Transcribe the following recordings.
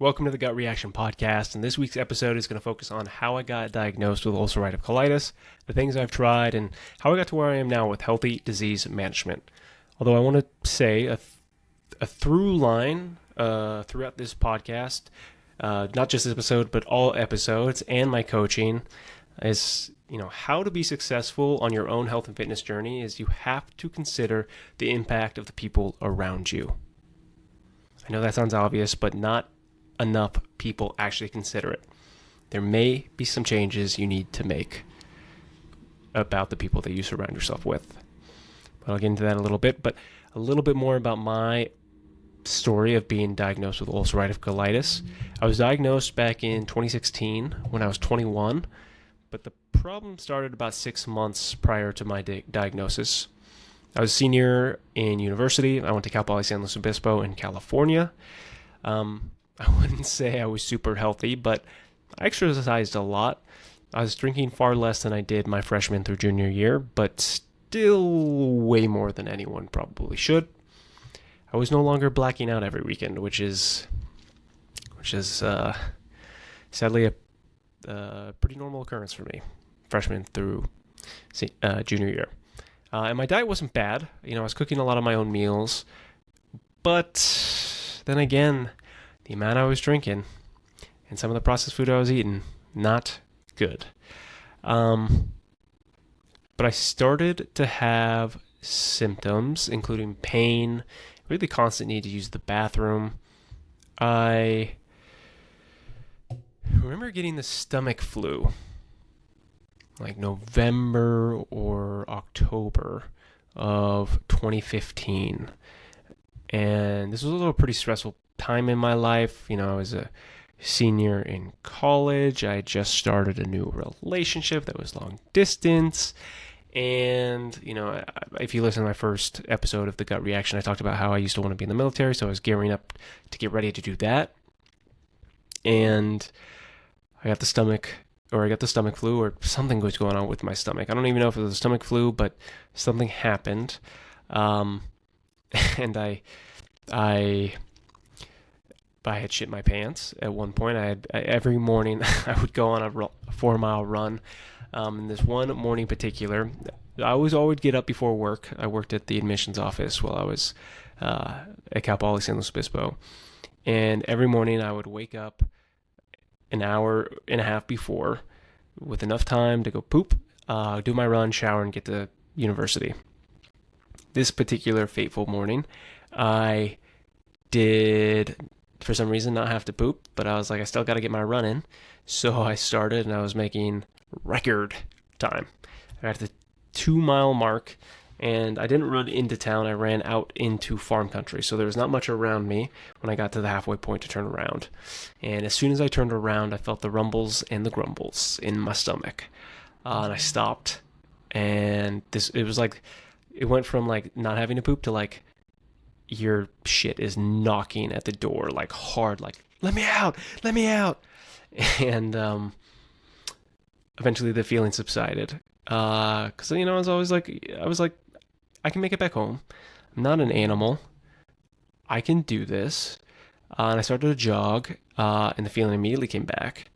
Welcome to the Gut Reaction Podcast, and this week's episode is going to focus on how I got diagnosed with ulcerative colitis, the things I've tried, and how I got to where I am now with healthy disease management. Although I want to say a through line throughout this podcast, not just this episode, but all episodes and my coaching is, how to be successful on your own health and fitness journey is you have to consider the impact of the people around you. I know that sounds obvious, but not enough people actually consider it. There may be some changes you need to make about the people that you surround yourself with. But I'll get into that a little bit, but a little bit more about my story of being diagnosed with ulcerative colitis. I was diagnosed back in 2016 when I was 21, but the problem started about 6 months prior to my diagnosis. I was a senior in university. I went to Cal Poly San Luis Obispo in California. I wouldn't say I was super healthy, but I exercised a lot. I was drinking far less than I did my freshman through junior year, but still way more than anyone probably should. I was no longer blacking out every weekend, which is sadly a pretty normal occurrence for me, freshman through junior year. And my diet wasn't bad. I was cooking a lot of my own meals, but then again, the amount I was drinking and some of the processed food I was eating, not good. But I started to have symptoms, including pain, really constant need to use the bathroom. I remember getting the stomach flu, like November or October of 2015. And this was a little pretty stressful time in my life. I was a senior in college. I just started a new relationship that was long distance. And, if you listen to my first episode of The Gut Reaction, I talked about how I used to want to be in the military. So I was gearing up to get ready to do that. And I got the stomach flu, or something was going on with my stomach. I don't even know if it was a stomach flu, but something happened. And I had shit my pants at one point. Every morning I would go on a 4-mile run. And this one morning in particular, I always get up before work. I worked at the admissions office while I was at Cal Poly San Luis Obispo. And every morning I would wake up an hour and a half before with enough time to go poop, do my run, shower, and get to university. This particular fateful morning, I did, for some reason, not have to poop, but I was like, I still got to get my run in. So I started, and I was making record time. I got to the 2-mile mark, and I didn't run into town. I ran out into farm country, so there was not much around me when I got to the halfway point to turn around. And as soon as I turned around, I felt the rumbles and the grumbles in my stomach. And I stopped, and it went from like not having to poop to like your shit is knocking at the door like hard, like let me out. And eventually the feeling subsided. Because I was always like, I can make it back home. I'm not an animal. I can do this. And I started to jog, and the feeling immediately came back.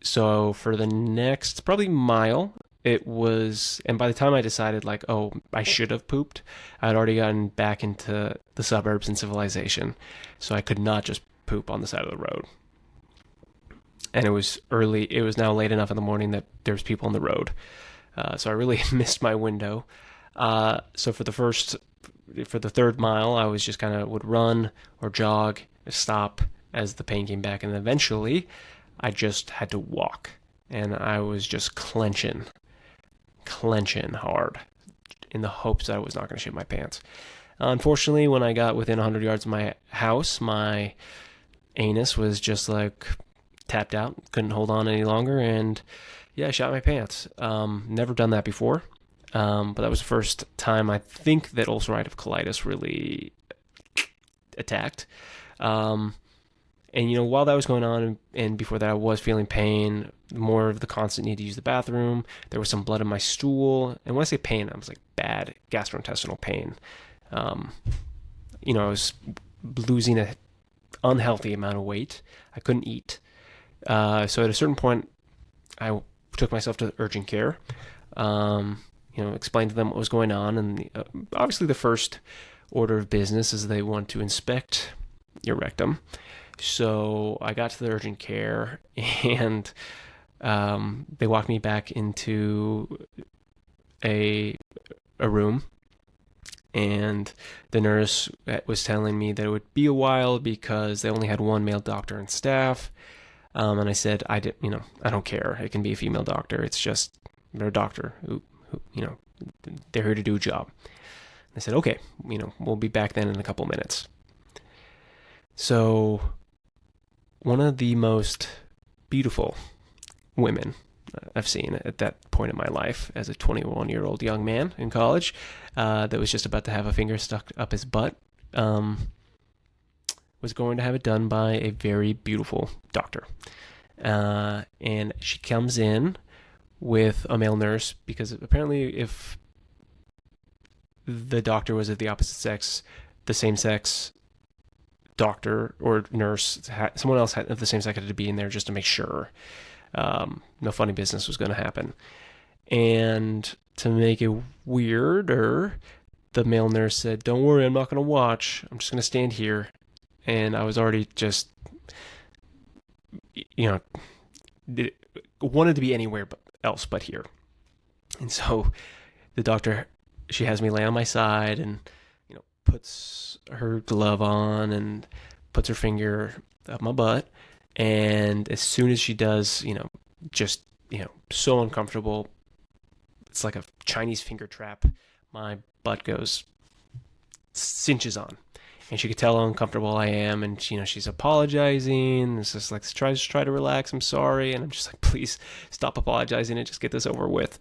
So for the next probably mile, and by the time I decided like, oh, I should have pooped, I'd already gotten back into the suburbs and civilization. So I could not just poop on the side of the road. And it was now late enough in the morning that there's people on the road. So I really missed my window. So for the third mile, I was just kind of would run or jog, stop as the pain came back. And eventually I just had to walk, and I was just clenching hard in the hopes that I was not going to shit my pants. Unfortunately, when I got within 100 yards of my house, my anus was just like tapped out, couldn't hold on any longer, and I shot my pants. Never done that before, but that was the first time I think that ulcerative colitis really attacked. And, while that was going on, and before that I was feeling pain, more of the constant need to use the bathroom. There was some blood in my stool. And when I say pain, I was like bad gastrointestinal pain. I was losing a unhealthy amount of weight. I couldn't eat. So at a certain point, I took myself to urgent care. Explained to them what was going on, and obviously the first order of business is they want to inspect your rectum. So I got to the urgent care, and they walked me back into a room, and the nurse was telling me that it would be a while because they only had one male doctor on staff. And I said, I don't care. It can be a female doctor. It's just they're a doctor who they're here to do a job. I said, okay, we'll be back then in a couple minutes. So one of the most beautiful women I've seen at that point in my life as a 21-year-old young man in college that was just about to have a finger stuck up his butt, was going to have it done by a very beautiful doctor. And she comes in with a male nurse because apparently if the doctor was of the opposite sex, the same sex doctor or nurse, someone else of the same sex had to be in there just to make sure no funny business was going to happen. And to make it weirder, the male nurse said, "Don't worry, I'm not going to watch. I'm just going to stand here." And I was already just, wanted to be anywhere else but here. And so the doctor, she has me lay on my side and, puts her glove on and puts her finger up my butt. And as soon as she does, so uncomfortable, it's like a Chinese finger trap. My butt cinches on. And she could tell how uncomfortable I am, and she's apologizing. It's just like, try to relax. I'm sorry, and I'm just like, please stop apologizing and just get this over with.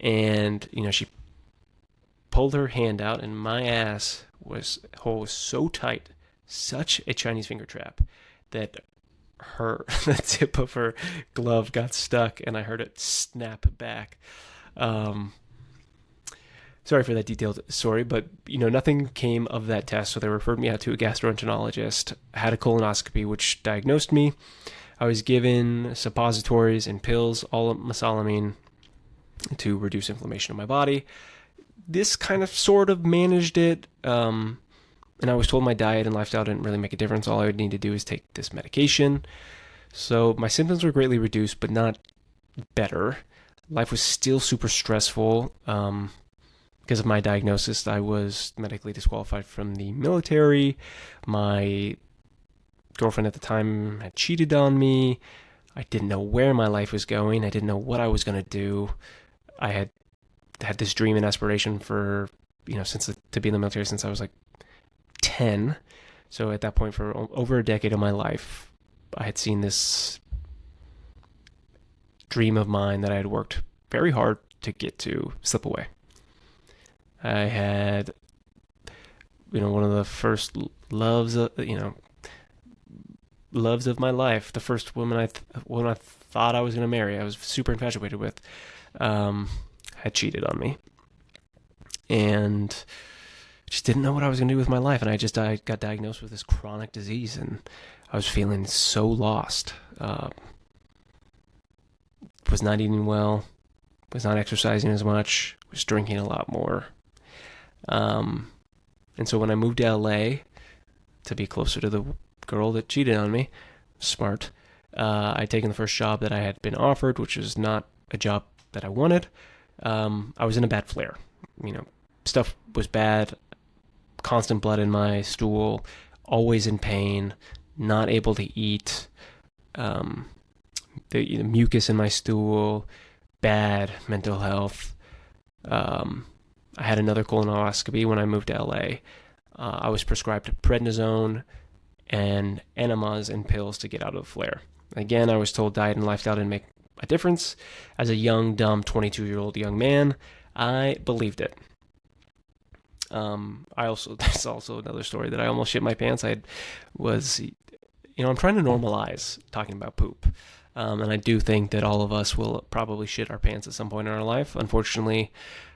And she pulled her hand out, and my ass was so tight, such a Chinese finger trap, that the tip of her glove got stuck, and I heard it snap back. Sorry for that detailed story, but nothing came of that test, so they referred me out to a gastroenterologist. I had a colonoscopy, which diagnosed me. I was given suppositories and pills, all mesalamine, to reduce inflammation in my body. This kind of sort of managed it, and I was told my diet and lifestyle didn't really make a difference. All I would need to do is take this medication. So my symptoms were greatly reduced, but not better. Life was still super stressful. Because of my diagnosis, I was medically disqualified from the military. My girlfriend at the time had cheated on me. I didn't know where my life was going. I didn't know what I was going to do. I had this dream and aspiration for, to be in the military since I was like 10. So at that point, for over a decade of my life, I had seen this dream of mine that I had worked very hard to get to slip away. I had, one of the first loves of my life. The first woman I thought I was going to marry, I was super infatuated with, had cheated on me, and just didn't know what I was going to do with my life. And I got diagnosed with this chronic disease, and I was feeling so lost. Was not eating well, was not exercising as much, was drinking a lot more. And so when I moved to LA to be closer to the girl that cheated on me, smart, I'd taken the first job that I had been offered, which was not a job that I wanted. I was in a bad flare. Stuff was bad, constant blood in my stool, always in pain, not able to eat, the mucus in my stool, bad mental health. I had another colonoscopy when I moved to LA. I was prescribed prednisone and enemas and pills to get out of the flare. Again, I was told diet and lifestyle didn't make a difference. As a young, dumb 22-year-old young man, I believed it. That's also another story that I almost shit my pants. I'm trying to normalize talking about poop. And I do think that all of us will probably shit our pants at some point in our life. Unfortunately,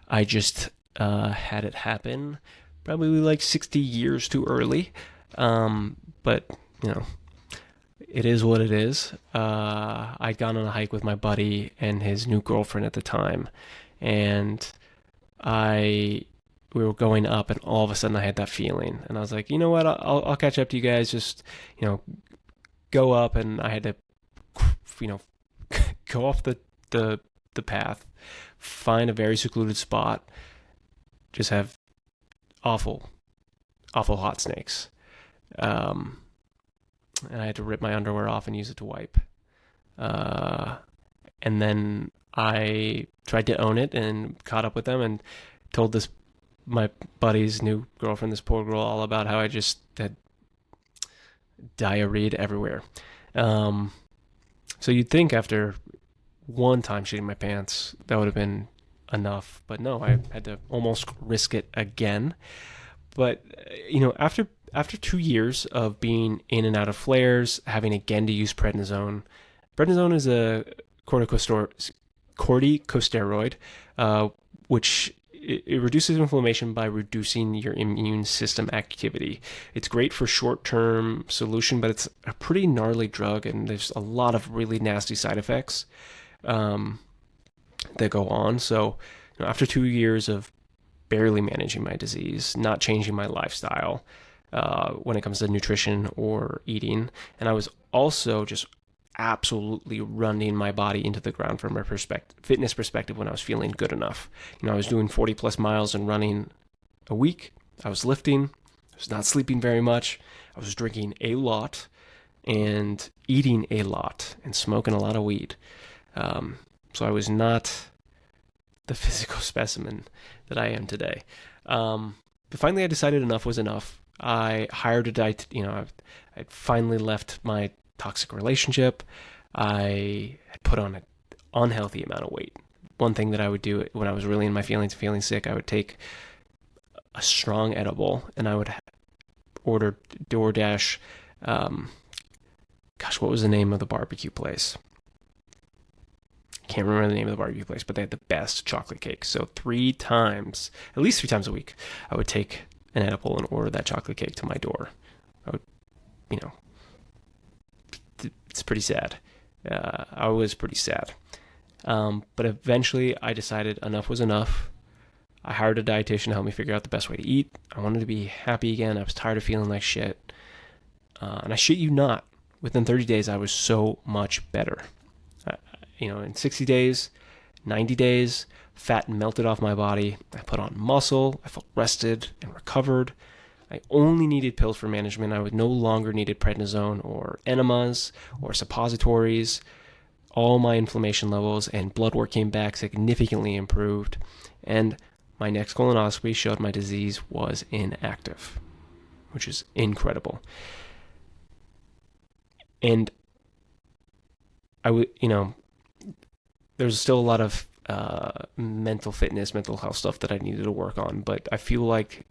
I just had it happen probably like 60 years too early. But, you know, it is what it is. I'd gone on a hike with my buddy and his new girlfriend at the time, and we were going up, and all of a sudden I had that feeling, and I was like, you know what, I'll catch up to you guys. Just go up, and I had to go off the path, find a very secluded spot, just have awful hot snakes. And I had to rip my underwear off and use it to wipe. And then I tried to own it and caught up with them and told my buddy's new girlfriend, this poor girl, all about how I just had diarrheaed everywhere. So you'd think after one time shitting my pants, that would have been enough. But no, I had to almost risk it again. But, after 2 years of being in and out of flares, having again to use prednisone is a corticosteroid, which it reduces inflammation by reducing your immune system activity. It's great for short-term solution, but it's a pretty gnarly drug, and there's a lot of really nasty side effects that go on. So, after 2 years of barely managing my disease, not changing my lifestyle when it comes to nutrition or eating, and I was also just absolutely running my body into the ground from a fitness perspective when I was feeling good enough. I was doing 40 plus miles and running a week. I was lifting. I was not sleeping very much. I was drinking a lot and eating a lot and smoking a lot of weed. So I was not the physical specimen that I am today. But finally I decided enough was enough. I hired a diet. I finally left my toxic relationship. I had put on an unhealthy amount of weight. One thing that I would do when I was really in my feelings, feeling sick, I would take a strong edible and I would order DoorDash. What was the name of the barbecue place? Can't remember the name of the barbecue place, but they had the best chocolate cake. So at least 3 times a week, I would take an edible and order that chocolate cake to my door. It's pretty sad. I was pretty sad. But eventually I decided enough was enough. I hired a dietitian to help me figure out the best way to eat. I wanted to be happy again. I was tired of feeling like shit. And I shit you not, within 30 days, I was so much better. In 60 days, 90 days, fat melted off my body. I put on muscle. I felt rested and recovered. I only needed pills for management. I would no longer needed prednisone or enemas or suppositories. All my inflammation levels and blood work came back significantly improved. And my next colonoscopy showed my disease was inactive, which is incredible. And there's still a lot of mental fitness, mental health stuff that I needed to work on, but I feel like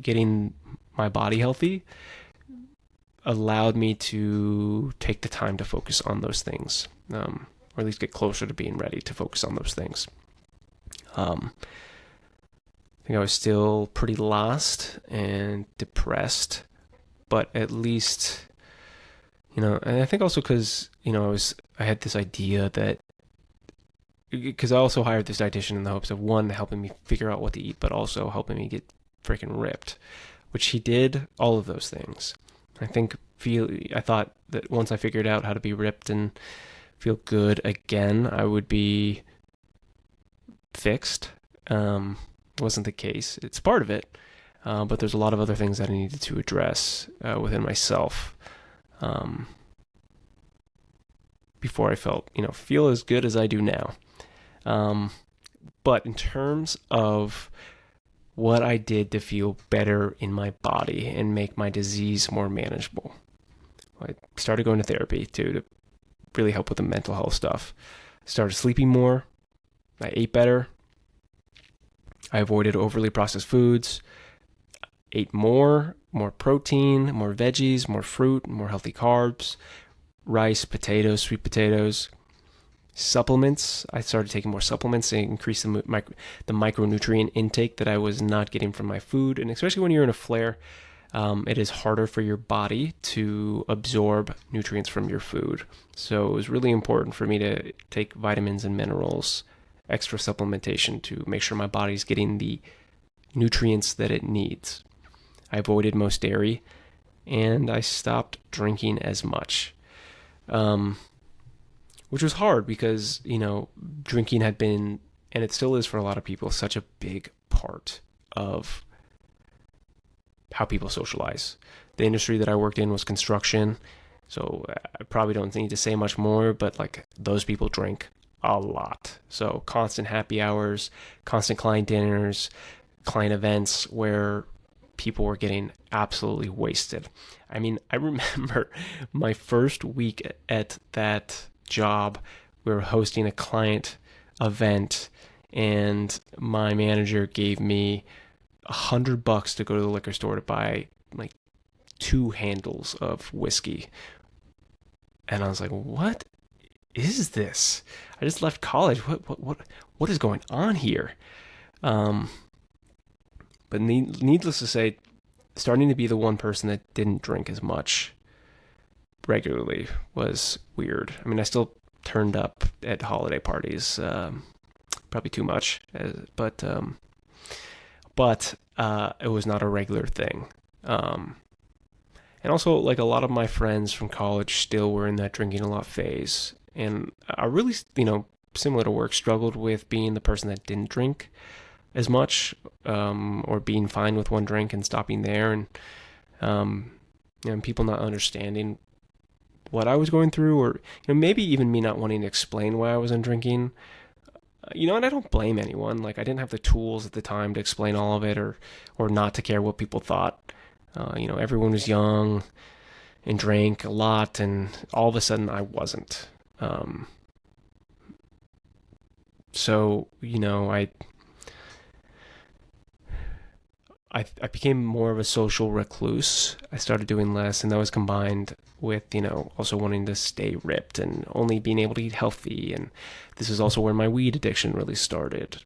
getting my body healthy allowed me to take the time to focus on those things, or at least get closer to being ready to focus on those things. I think I was still pretty lost and depressed, but at least, and I think also because, I had this idea that, because I also hired this dietitian in the hopes of, one, helping me figure out what to eat, but also helping me get freaking ripped, which he did all of those things. I thought that once I figured out how to be ripped and feel good again, I would be fixed. Wasn't the case. It's part of it, but there's a lot of other things that I needed to address within myself before I feel as good as I do now. But in terms of what I did to feel better in my body and make my disease more manageable, I started going to therapy to really help with the mental health stuff. Started sleeping more. I ate better. I avoided overly processed foods. Ate more protein, more veggies, more fruit, more healthy carbs, rice, potatoes, sweet potatoes. Supplements. I started taking more supplements to increase the micronutrient intake that I was not getting from my food. And especially when you're in a flare, it is harder for your body to absorb nutrients from your food. So it was really important for me to take vitamins and minerals, extra supplementation to make sure my body's getting the nutrients that it needs. I avoided most dairy, and I stopped drinking as much, which was hard because, drinking had been, and it still is for a lot of people, such a big part of how people socialize. The industry that I worked in was construction, so I probably don't need to say much more, but like those people drink a lot. So constant happy hours, constant client dinners, client events where people were getting absolutely wasted. I mean, I remember my first week at that job, we were hosting a client event, and my manager gave me $100 to go to the liquor store to buy like 2 handles of whiskey. And I was like, what is this? I just left college. What is going on here? But needless to say, starting to be the one person that didn't drink as much regularly was weird. I mean, I still turned up at holiday parties, probably too much, but it was not a regular thing. And also, like, a lot of my friends from college still were in that drinking a lot phase. And I really, similar to work, struggled with being the person that didn't drink as much, or being fine with one drink and stopping there. And people not understanding what I was going through, or maybe even me not wanting to explain why I wasn't drinking. And I don't blame anyone. Like, I didn't have the tools at the time to explain all of it, or not to care what people thought. Everyone was young and drank a lot, and all of a sudden I wasn't. So, I became more of a social recluse. I started doing less, and that was combined with, also wanting to stay ripped and only being able to eat healthy. And this is also where my weed addiction really started,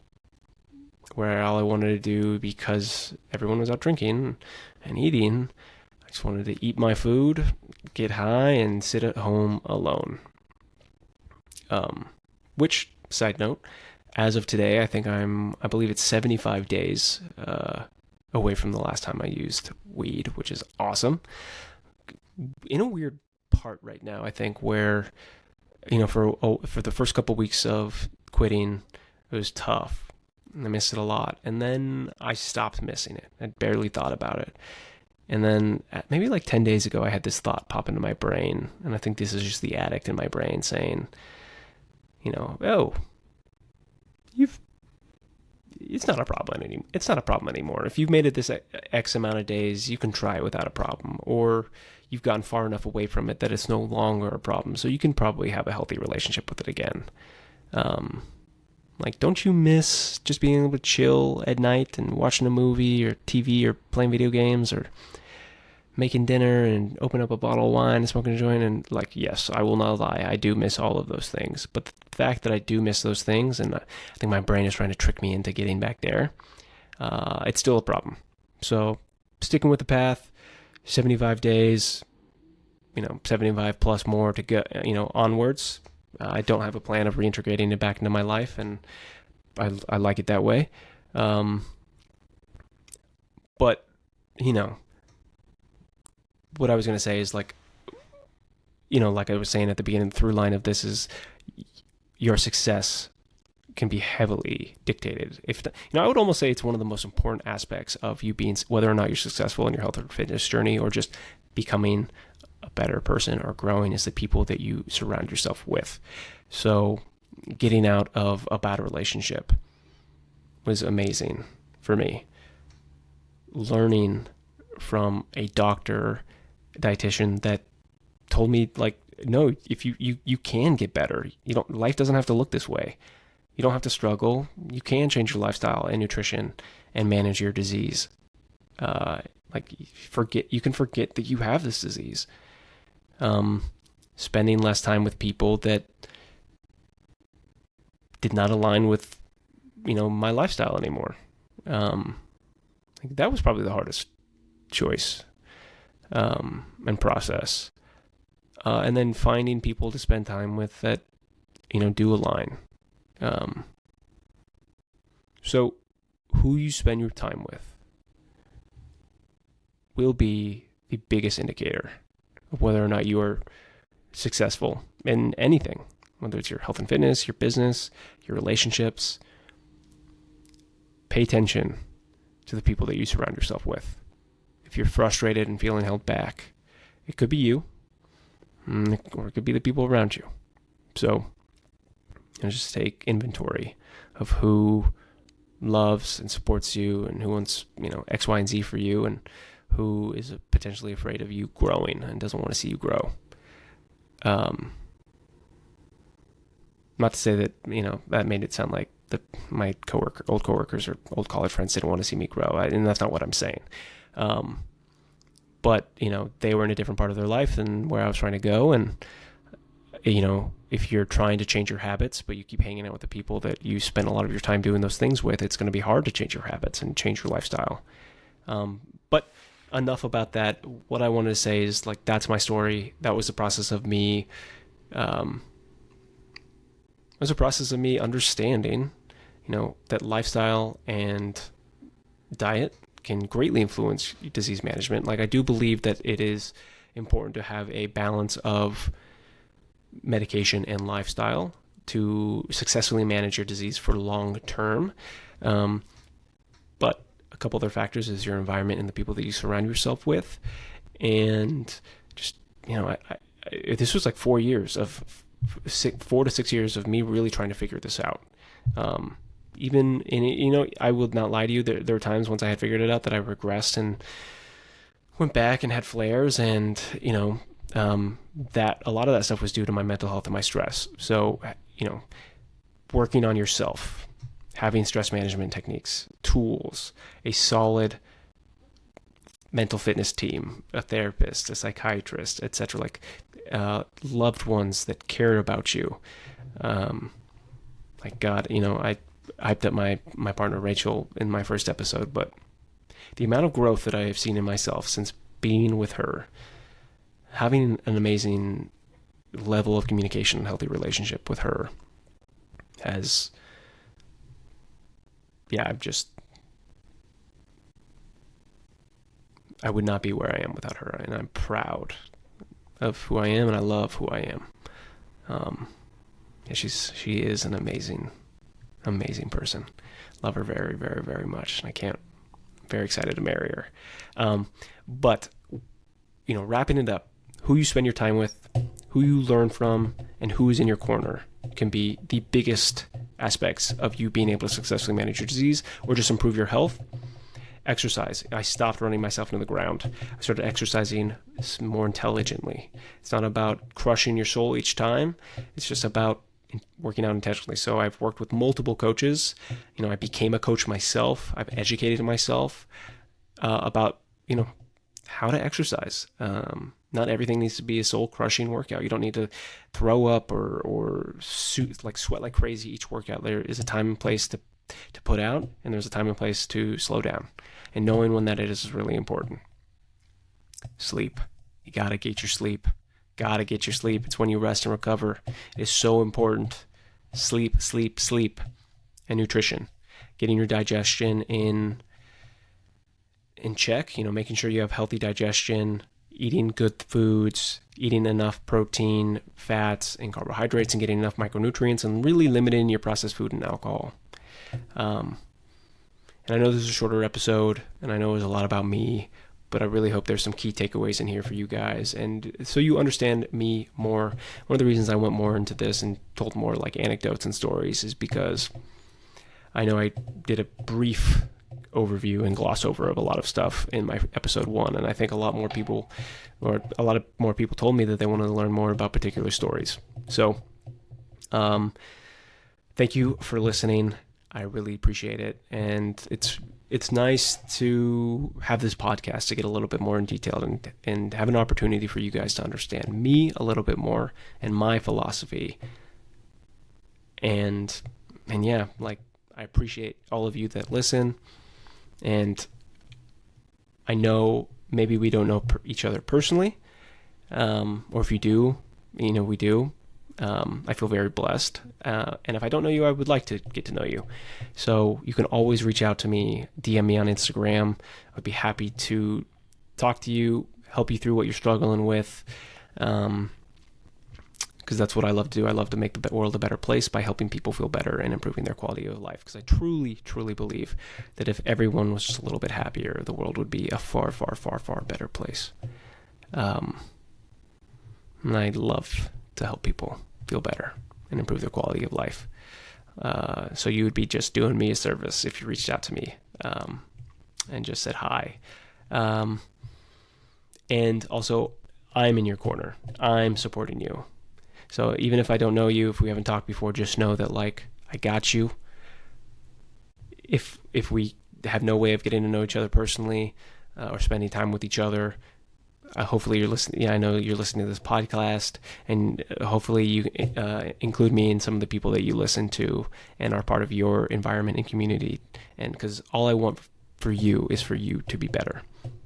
where all I wanted to do, because everyone was out drinking and eating, I just wanted to eat my food, get high, and sit at home alone. Which, side note, as of today, I believe it's 75 days away from the last time I used weed, which is awesome. In a weird part right now, I think, where, for the first couple weeks of quitting, it was tough. I missed it a lot. And then I stopped missing it. I barely thought about it. And then maybe like 10 days ago, I had this thought pop into my brain. And I think this is just the addict in my brain saying, oh, it's not a problem anymore. It's not a problem anymore. If you've made it this X amount of days, you can try it without a problem. Or you've gotten far enough away from it that it's no longer a problem. So you can probably have a healthy relationship with it again. Like, don't you miss just being able to chill at night and watching a movie or TV or playing video games or making dinner and open up a bottle of wine and smoking a joint? And like, yes, I will not lie, I do miss all of those things. But the fact that I do miss those things, and I think my brain is trying to trick me into getting back there, it's still a problem. So sticking with the path, 75 days, 75 plus more to go, onwards. I don't have a plan of reintegrating it back into my life, and I like it that way. But, what I was going to say is, like I was saying at the beginning, the through line of this is your success can be heavily dictated. I would almost say it's one of the most important aspects of you being, whether or not you're successful in your health or fitness journey, or just becoming a better person or growing, is the people that you surround yourself with. So getting out of a bad relationship was amazing for me. Learning from a doctor, dietitian, that told me, like, no, if you can get better. Life doesn't have to look this way. You don't have to struggle. You can change your lifestyle and nutrition and manage your disease. You can forget that you have this disease. Spending less time with people that did not align with, my lifestyle anymore. That was probably the hardest choice. and process. And then finding people to spend time with that, do align. So who you spend your time with will be the biggest indicator of whether or not you are successful in anything, whether it's your health and fitness, your business, your relationships. Pay attention to the people that you surround yourself with. If you're frustrated and feeling held back, it could be you, or it could be the people around you. So just take inventory of who loves and supports you and who wants, X, Y, and Z for you, and who is potentially afraid of you growing and doesn't want to see you grow. Not to say that, that made it sound like my old coworkers or old college friends didn't want to see me grow. And that's not what I'm saying. But, they were in a different part of their life than where I was trying to go. And, if you're trying to change your habits, but you keep hanging out with the people that you spend a lot of your time doing those things with, it's going to be hard to change your habits and change your lifestyle. But enough about that. What I wanted to say is, that's my story. That was the process of me. It was a process of me understanding, that lifestyle and diet can greatly influence disease management. I do believe that it is important to have a balance of medication and lifestyle to successfully manage your disease for long term. But a couple other factors is your environment and the people that you surround yourself with. And just, this was 4 years of 4 to 6 years of me really trying to figure this out. Even in, I will not lie to you, there were times once I had figured it out that I regressed and went back and had flares, and, that a lot of that stuff was due to my mental health and my stress. So, working on yourself, having stress management techniques, tools, a solid mental fitness team, a therapist, a psychiatrist, etc., loved ones that care about you. God, I hyped up my partner Rachel in my first episode, but the amount of growth that I have seen in myself since being with her, having an amazing level of communication and healthy relationship with her has, I would not be where I am without her, and I'm proud of who I am, and I love who I am. She is an amazing person. Love her very, very, very much, and I'm very excited to marry her. But wrapping it up, who you spend your time with, who you learn from, and who is in your corner can be the biggest aspects of you being able to successfully manage your disease or just improve your health. Exercise. I stopped running myself into the ground. I started exercising more intelligently. It's not about crushing your soul each time. It's just about working out intentionally. So I've worked with multiple coaches. I became a coach myself. I've educated myself about, how to exercise. Not everything needs to be a soul-crushing workout. You don't need to throw up or sweat like crazy each workout. There is a time and place to put out, and there's a time and place to slow down. And knowing when that is really important. Sleep. You gotta get your sleep. It's when you rest and recover. It is so important. Sleep. And nutrition. Getting your digestion in check, making sure you have healthy digestion, eating good foods, eating enough protein, fats, and carbohydrates, and getting enough micronutrients, and really limiting your processed food and alcohol. And I know this is a shorter episode, and I know it was a lot about me, but I really hope there's some key takeaways in here for you guys, and so you understand me more. One of the reasons I went more into this and told more anecdotes and stories is because I know I did a brief overview and gloss over of a lot of stuff in my episode 1, and I think a lot more people told me that they wanted to learn more about particular stories. So thank you for listening. I really appreciate it, and it's nice to have this podcast to get a little bit more in detail and have an opportunity for you guys to understand me a little bit more and my philosophy. And I appreciate all of you that listen. And I know maybe we don't know each other personally, or if you do, we do. I feel very blessed. And if I don't know you, I would like to get to know you. So you can always reach out to me, DM me on Instagram. I'd be happy to talk to you, help you through what you're struggling with. Because that's what I love to do. I love to make the world a better place by helping people feel better and improving their quality of life. Because I truly, truly believe that if everyone was just a little bit happier, the world would be a far, far, far, far better place. And I love to help people feel better and improve their quality of life. So you would be just doing me a service if you reached out to me and just said hi. And also, I'm in your corner. I'm supporting you. So even if I don't know you, if we haven't talked before, just know that I got you. If we have no way of getting to know each other personally or spending time with each other, hopefully you're listening. Yeah, I know you're listening to this podcast, and hopefully you include me in some of the people that you listen to and are part of your environment and community. And because all I want for you is for you to be better.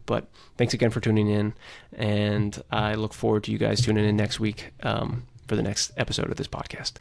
But thanks again for tuning in, and I look forward to you guys tuning in next week for the next episode of this podcast.